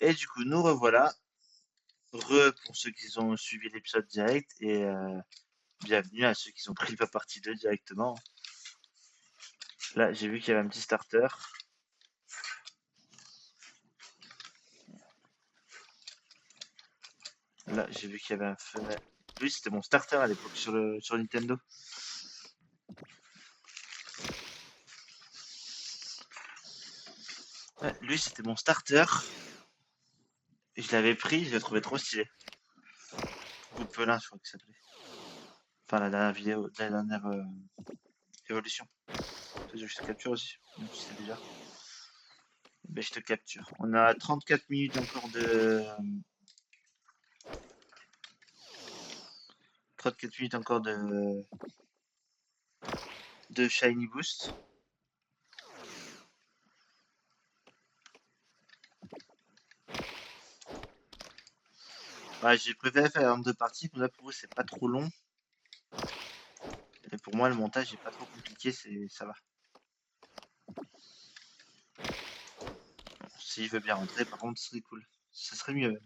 Et du coup, nous revoilà. Pour ceux qui ont suivi l'épisode direct et bienvenue à ceux qui ont pris la partie 2 directement. Là, j'ai vu qu'il y avait un petit starter. Là, j'ai vu qu'il y avait un fenêtre. Lui, c'était mon starter à l'époque sur Nintendo. Ouais, lui, c'était mon starter. Et je l'avais pris, je l'ai trouvé trop stylé. Goupelin, je crois qu'il s'appelait. Enfin, la dernière vidéo, la dernière évolution. Je te capture aussi, même si c'est déjà. Ben, je te capture. On a 34 minutes encore de. 34 minutes encore de Shiny Boost. Ouais, j'ai préféré faire en deux parties, comme ça pour vous c'est pas trop long. Et pour moi le montage est pas trop compliqué, ça va. Bon, s'il veut bien rentrer, par contre ce serait cool. Ce serait mieux.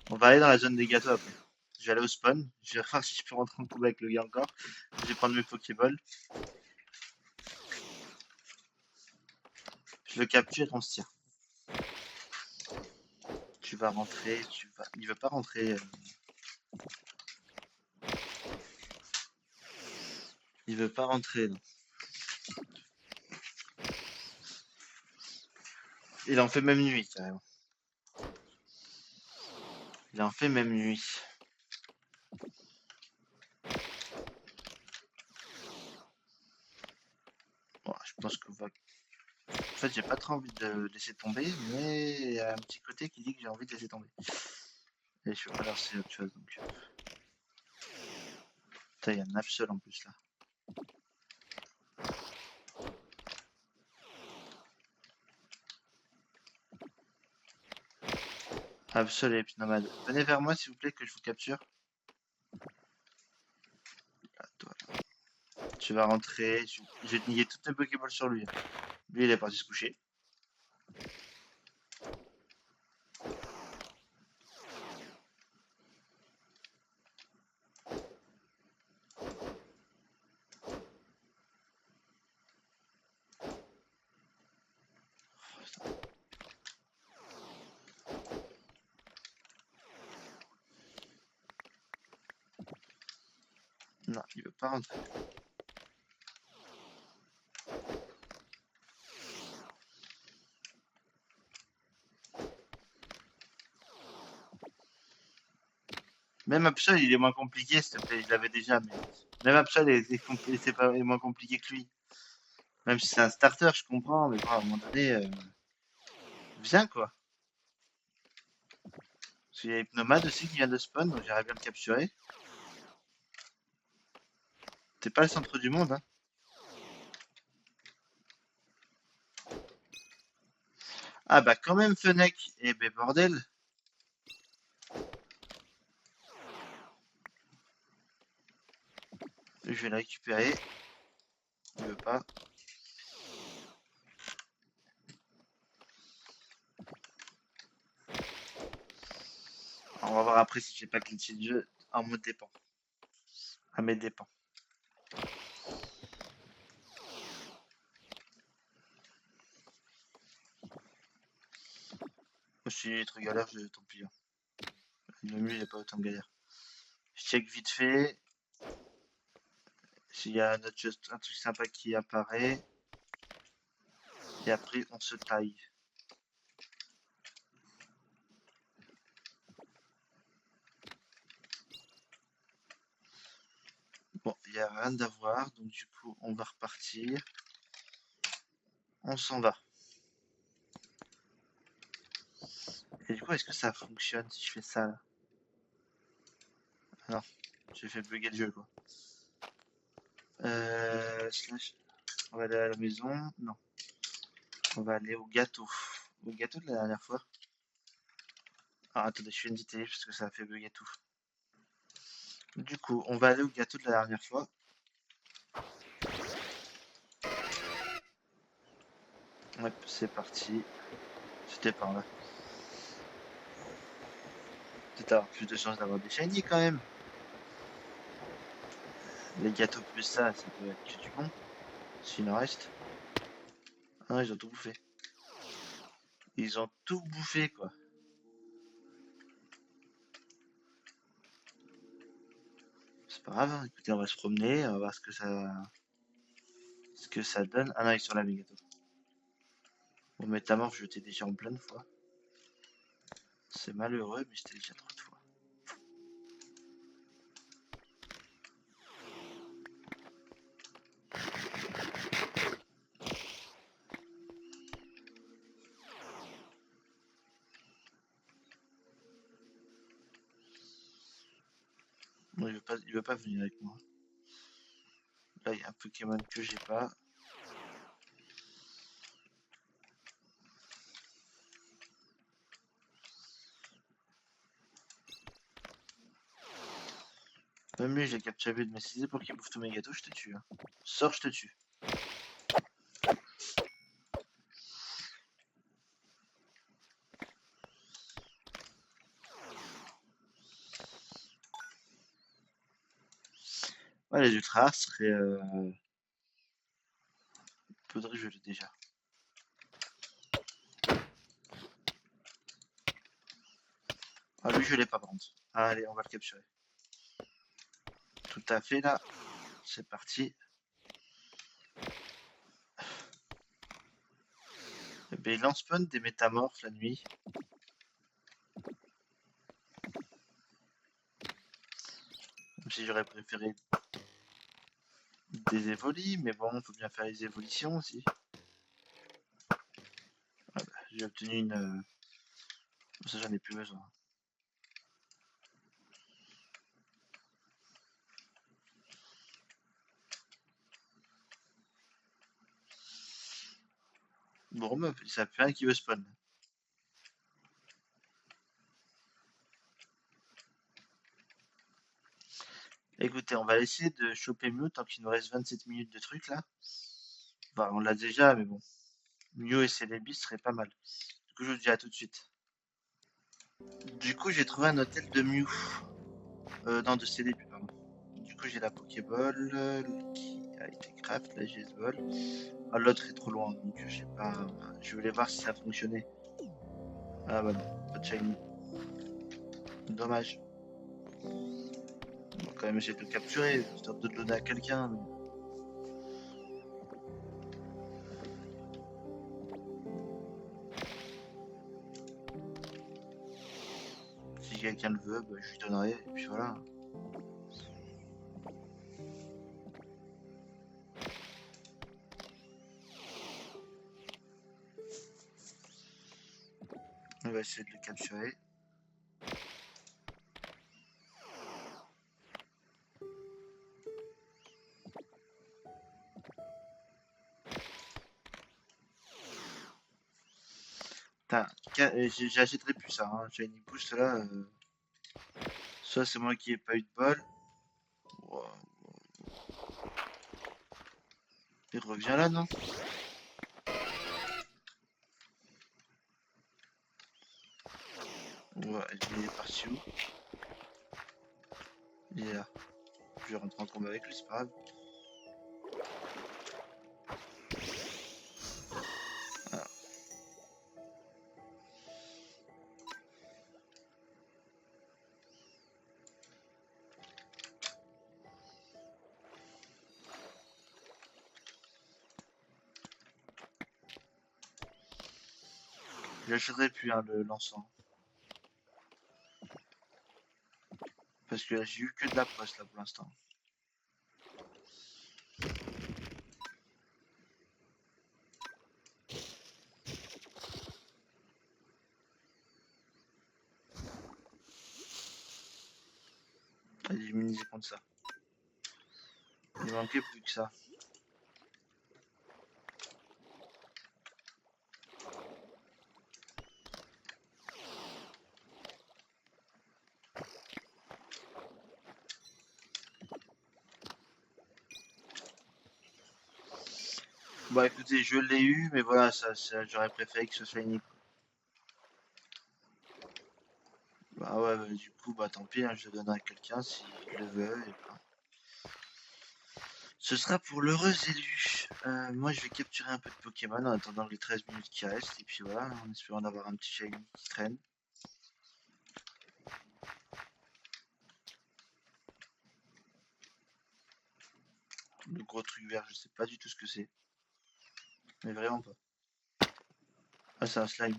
On va aller dans la zone des gâteaux après. Je vais aller au spawn, je vais voir si je peux rentrer en combat avec le gars encore. Je vais prendre mes Pokéballs. Je le capture et on se tire. Tu vas rentrer, tu vas. Il veut pas rentrer. Il veut pas rentrer. Non. Il en fait même nuit carrément. Il en fait même nuit. Bon, je pense qu'on va. En fait, j'ai pas trop envie de laisser tomber, mais il y a un petit côté qui dit que j'ai envie de laisser tomber. Et je peux pas lancer autre chose donc. Putain, il y a 9 seuls en plus là. Absol et Nomade. Venez vers moi s'il vous plaît que je vous capture. Là, toi, là. Tu vas rentrer. Je vais te nier toutes mes Pokéballs sur lui. Lui il est parti se coucher. Non, il veut pas rentrer. Même Absol il est moins compliqué s'il te plaît. Je l'avais déjà mais. Même Absol est moins compliqué que lui. Même si c'est un starter je comprends mais bon, à un moment donné. Viens quoi. Parce qu'il y a Hypnomade aussi qui vient de spawn donc j'aimerais bien le capturer. T'es pas le centre du monde hein. Ah bah quand même Fennec. Eh ben bordel. Je vais le récupérer. Il veut pas. On va voir après si j'ai pas glitché le jeu en mode dépend. À mes dépens. Moi, je suis trop galère, tant pis. Hein. Le mieux, il n'y a pas autant de galère. Je check vite fait. S'il y a un truc sympa qui apparaît. Et après, on se taille. Bon, il n'y a rien à voir. Donc, du coup, on va repartir. On s'en va. Et du coup, est-ce que ça fonctionne si je fais ça là? Ah non, j'ai fait bugger le jeu quoi. Slash. On va aller à la maison. Non. On va aller au gâteau. Au gâteau de la dernière fois. Ah, attendez, je fais une petite parce que ça a fait bugger tout. Du coup, on va aller au gâteau de la dernière fois. Hop, c'est parti. C'était par là. Peut-être avoir plus de chances d'avoir des shiny quand même. Les gâteaux plus ça peut être que du bon. S'il en reste. Ah, ils ont tout bouffé. Ils ont tout bouffé, quoi. C'est pas grave, hein. Écoutez, on va se promener, on va voir ce que ça donne. Ah non, ils sont là, mes gâteaux. Bon, métamorphe, je t'ai déjà en plein de fois. C'est malheureux, mais je t'ai déjà trop de fois. Non, il veut pas venir avec moi. Là, il y a un Pokémon que j'ai pas. Même lui, je l'ai capturé de mes ciseaux pour qu'il bouffe tous mes gâteaux, je te tue. Hein. Sors, je te tue. Ouais, les ultra rares seraient. Faudrait je l'ai déjà. Ah, lui, je l'ai pas, par contre. Allez, on va le capturer. Tout à fait, là. C'est parti. Eh ben, il en spawn des métamorphes la nuit. Même si j'aurais préféré des évolis, mais bon, faut bien faire les évolutions aussi. Ah bah, j'ai obtenu une. Ça, j'en ai plus besoin. Bon, bah, ça fait un qui veut spawn. Écoutez, on va essayer de choper Mew tant qu'il nous reste 27 minutes de trucs là. Enfin, on l'a déjà, mais bon. Mew et Celebi serait pas mal. Du coup, je vous dis à tout de suite. Du coup, j'ai trouvé un hôtel de Mew. Non, de Celebi, pardon. Du coup, j'ai la Pokéball qui a été craft, la GS-Ball. Ah, l'autre est trop loin, donc je sais pas. Je voulais voir si ça fonctionnait. Ah bah non, pas de shiny. Dommage. On va quand même essayer de le capturer, histoire de le donner à quelqu'un. Mais... si quelqu'un le veut, bah, je lui donnerai, et puis voilà. On va essayer de le capturer. Putain, j'achèterai plus ça, hein. Shiny Boost là. Soit c'est moi qui ai pas eu de bol. Wow. Il revient là, non? Ouais, il est parti où? Il est là. Je vais rentrer en combat avec lui, c'est pas grave. Ah, j'achèterai plus hein, le lançant. Parce que là, j'ai eu que de la poste là pour l'instant. Allez, immuniser contre ça. Il manquait plus que ça. Bah écoutez, je l'ai eu, mais voilà, j'aurais préféré que ce soit unique. Bah ouais, bah, du coup, bah tant pis, hein, je le donnerai à quelqu'un s'il le veut, et voilà. Ce sera pour l'heureux élu. Moi, je vais capturer un peu de Pokémon en attendant les 13 minutes qui restent, et puis voilà, en espérant d'avoir un petit shiny qui traîne. Le gros truc vert, je sais pas du tout ce que c'est. Mais vraiment pas. Ah, c'est un slime.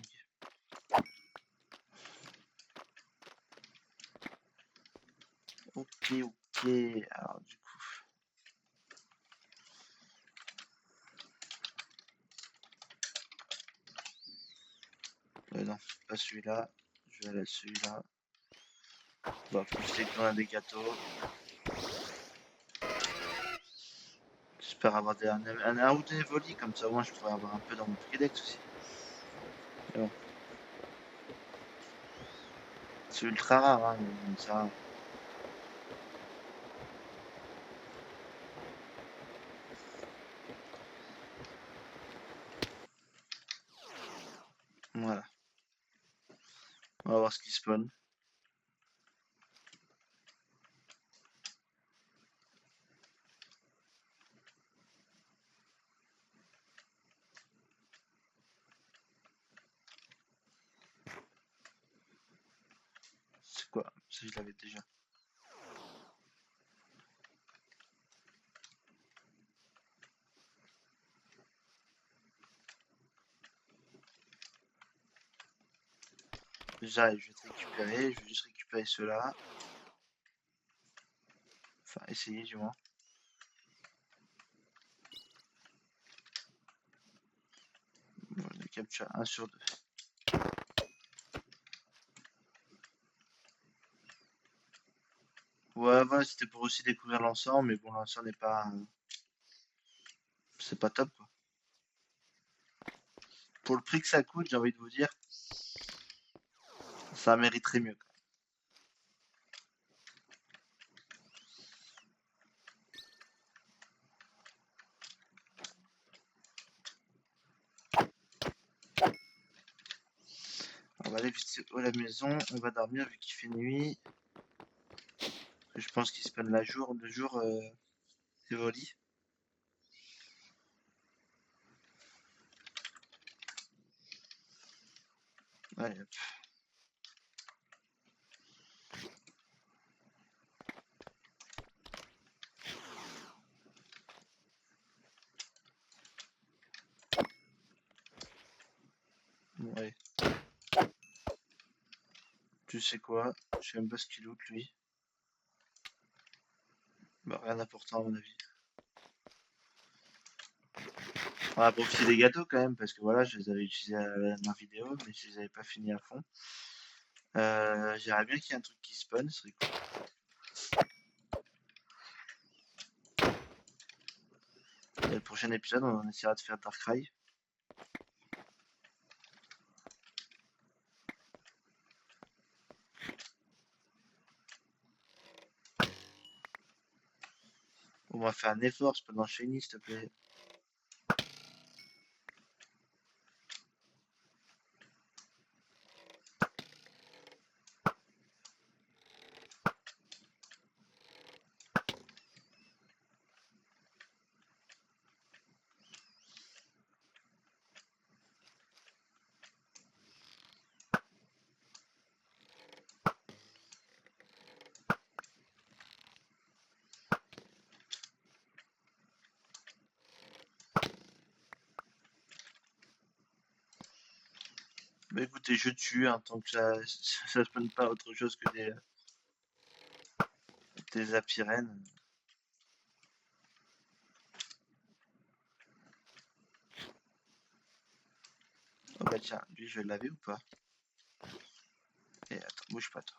Ok, ok. Alors, du coup. Non, pas celui-là. Je vais aller à celui-là. On va profiter qu'on a des gâteaux. J'espère avoir un ou deux Evoli, comme ça au moins je pourrais avoir un peu dans mon Pokédex aussi. Mais bon. C'est ultra rare, hein, mais ça. Voilà. On va voir ce qui spawn. C'est quoi? Ça, je l'avais déjà. Déjà, je vais te récupérer. Je vais juste récupérer ceux-là. Enfin, essayer du moins. Bon, on a capture 1 sur 2. Ouais, voilà, c'était pour aussi découvrir l'ensemble, mais bon, l'ensemble n'est pas. C'est pas top, quoi. Pour le prix que ça coûte, j'ai envie de vous dire, ça mériterait mieux. On va aller vite à la maison, on va dormir vu qu'il fait nuit. Je pense qu'il spawn le jour, Evoli. Allez, hop. Bon, allez. Tu sais quoi? Je sais même pas ce qu'il loot lui. Bah, rien d'important à mon avis. On va profiter des gâteaux quand même, parce que voilà, je les avais utilisés à la dernière vidéo, mais je les avais pas finis à fond. J'aimerais bien qu'il y ait un truc qui spawn, ce serait cool. Et le prochain épisode, on essaiera de faire Darkrai. On va faire un effort, spawn dans Shiny, s'il te plaît. Bah écoutez, je tue, hein, tant que ça spawn pas autre chose que des apirènes. Oh bah tiens, lui je l'avais ou pas? Et attends, bouge pas toi.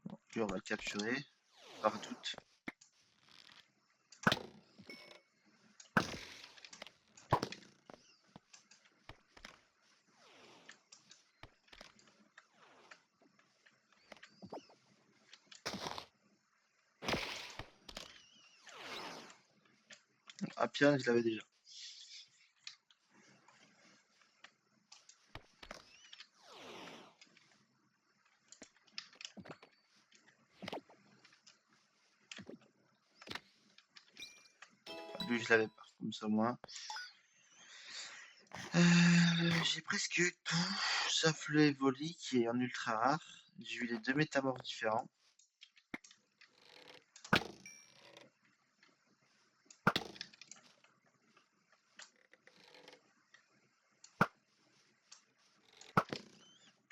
Bon, lui on va le capturer par doute. Appian, je l'avais déjà. Lui, je l'avais pas, comme ça, moi. J'ai presque eu tout, sauf le Evoli qui est en ultra rare. J'ai eu les deux métamorphes différents.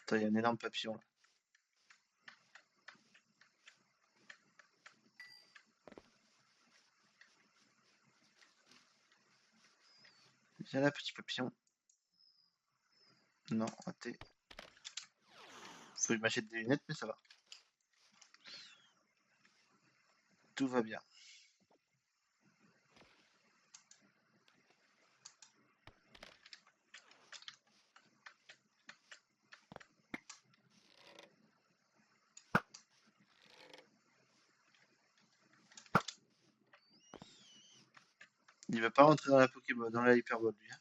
Attends, il y a un énorme papillon là. Viens là, petit papillon. Non, raté. Faut que je m'achète des lunettes, mais ça va. Tout va bien. Il veut pas rentrer dans la Pokéball, dans la Hyperball, lui. Hein.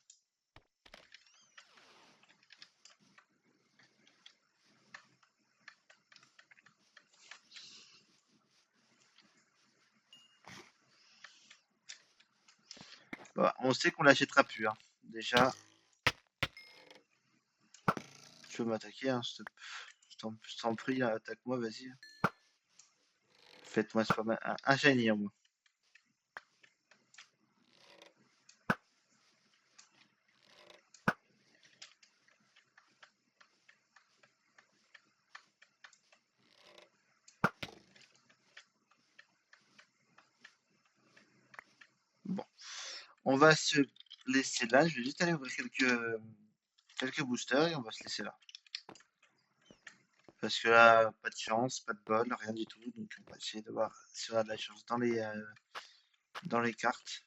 Bah, on sait qu'on l'achètera plus. Hein. Déjà, tu veux m'attaquer, hein, je t'en prie, attaque-moi, vas-y. Faites-moi un shiny en moi. Bon, on va se laisser là. Je vais juste aller ouvrir quelques boosters et on va se laisser là. Parce que là, pas de chance, pas de bol, rien du tout. Donc on va essayer de voir si on a de la chance dans les cartes.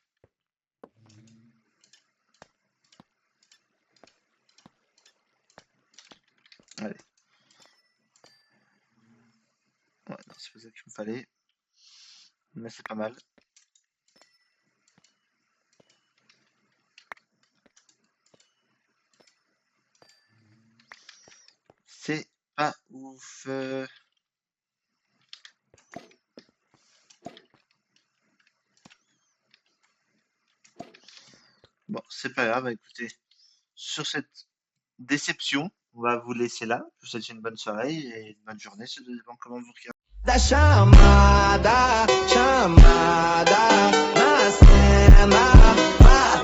Allez. Ouais, non, c'est pas ça qu'il me fallait. Mais c'est pas mal. C'est pas ouf. Bon, c'est pas grave, écoutez. Sur cette déception, on va vous laisser là. Je vous souhaite une bonne soirée et une bonne journée. Ça dépend comment vous regardez. Da chamada, chamada.